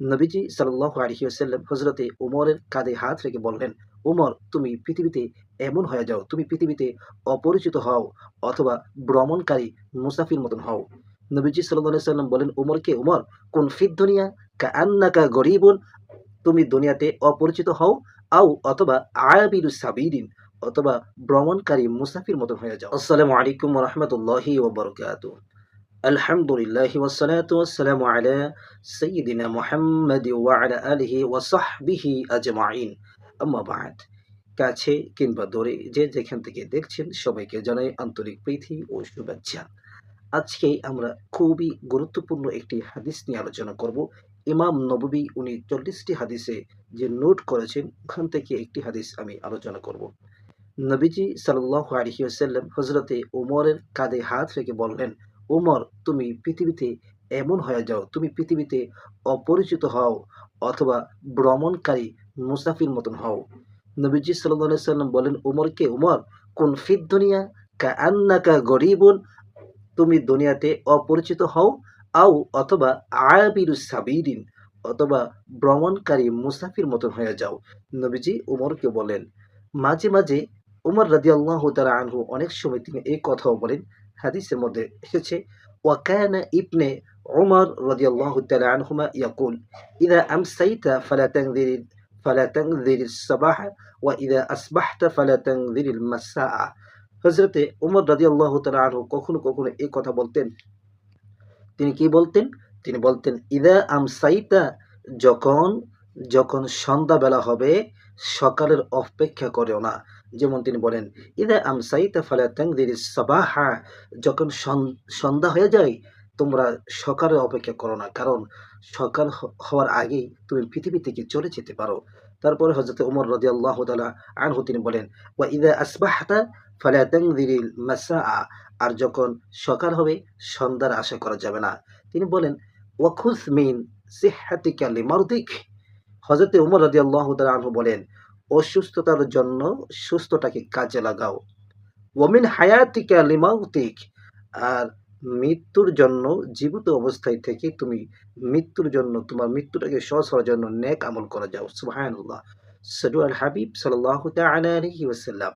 নবীজি সাল্লাল্লাহু আলাইহি ওয়াসাল্লাম হযরতে ওমরের কাঁধে হাত রেখে বললেন, ওমর, তুমি পৃথিবীতে এমন হয়ে যাও, তুমি পৃথিবীতে অপরিচিত হও অথবা ভ্রমণকারী মুসাফির মতন হও। নবীজি সাল্লাল্লাহু আলাইহি ওয়াসাল্লাম বলেন ওমরকে, ওমর, কুন ফিদ দুনিয়া কাআন্নাকা গরীবুন, তুমি দুনিয়াতে অপরিচিত হও, অথবা আয়াবিরু সাবিরিন, অথবা ভ্রমণকারী মুসাফির মতন হয়ে যাও। আসসালামু আলাইকুম ওয়া রাহমাতুল্লাহি ওয়া বারাকাতুহু। আলহামদুলিল্লাহি ওয়াসসালাতু ওয়াসসালামু আলা সাইয়্যিদিনা মুহাম্মাদ ওয়া আলা আলিহি ওয়া সাহবিহি আজমাইন। আম্মা বা'দ। কাছে কিংবা দূরে যে যেখান থেকে দেখছেন সবাইকে জানাই আন্তরিক প্রীতি ও শুভেচ্ছা। আজকে আমরা খুবই গুরুত্বপূর্ণ একটি হাদিস নিয়ে আলোচনা করব। ইমাম নববী উনি ৪০টি হাদিসে যে নোট করেছেন ওখান থেকে একটি হাদিস আমি আলোচনা করব। নবীজি সাল্লাল্লাহু আলাইহি ওয়াসাল্লাম হযরতে ওমরের কাঁধে হাত রেখে বললেন, ওমর, তুমি পৃথিবীতে এমন হয়ে যাও, তুমি পৃথিবীতে অপরিচিত হও অথবা ভ্রমণকারী মুসাফির মতন হও। নবীজি সাল্লাল্লাহু আলাইহি ওয়াসাল্লাম বলেন ওমরকে, ওমর, কুন ফিদ দুনিয়া কাআন্নাকা গরীবুন, তুমি দুনিয়াতে অপরিচিত হও, অথবা আয়াবিরুস সাবিরিন, অথবা ভ্রমণকারী মুসাফির মতন হয়ে যাও। নবীজি উমরকে বলেন। মাঝে মাঝে উমর রাদিয়াল্লাহু তাআলা আনহু অনেক সময় তিনি এই কথাও বলেন। হাদিসের মধ্যে এসেছে, ওয়াকানা ইবনে উমর রাদিয়াল্লাহু তাআলা আনহুমা ইয়াকুল, ইযা আমসাইতা ফালা তানজিরিস সাবাহ ওয়া ইযা আসবাহতা ফালা তানজিরিল মাসআ। হযরতে উমর রাদিয়াল্লাহু তাআলা আনহু কখনো কখনো এই কথা বলতেন। তিনি কি বলতেন? তিনি বলতেন, ইদা আমসাইতা, যখন যখন সন্ধ্যাবেলা হবে সকালের অপেক্ষা করেও না। যেমন তিনি বলেন, ইদা আমসাইতা ফালা তানজিরিস সাবাহা, যখন সন্ধ্যা হয়ে যায় তোমরা সকালের অপেক্ষা করো না, কারণ সকাল হওয়ার আগেই তুমি পৃথিবী থেকে চলে যেতে পারো। তারপরে হযরত ওমর রাদিয়াল্লাহু তাআলা আনহু তিনি বলেন, ওয়া ইদা আসবাহতা ফালা তানজিরিল মাসআ, আর যখন সকাল হবে সন্ধ্যার আশা করা যাবে না। তিনি বলেন, ওয়াখুজ মিন সিহহাতিকা লিমারদিক। হযরতে ওমর রাদিয়াল্লাহু তাআলা আনহু বলেন, অসুস্থতার জন্য সুস্থতাকে কাজে লাগাও। ওয়ামিন হায়াতিকা লিমাউতিক, আর মৃত্যুর জন্য জীবিত অবস্থায় থেকে তুমি মৃত্যুর জন্য তোমার মৃত্যুটাকে সহজ হওয়ার জন্য নেক আমল করে যাও। সুবহানাল্লাহ। সাল্লু আল হাবিব সাল্লাল্লাহু তাআলা আলাইহি ওয়াসাল্লাম।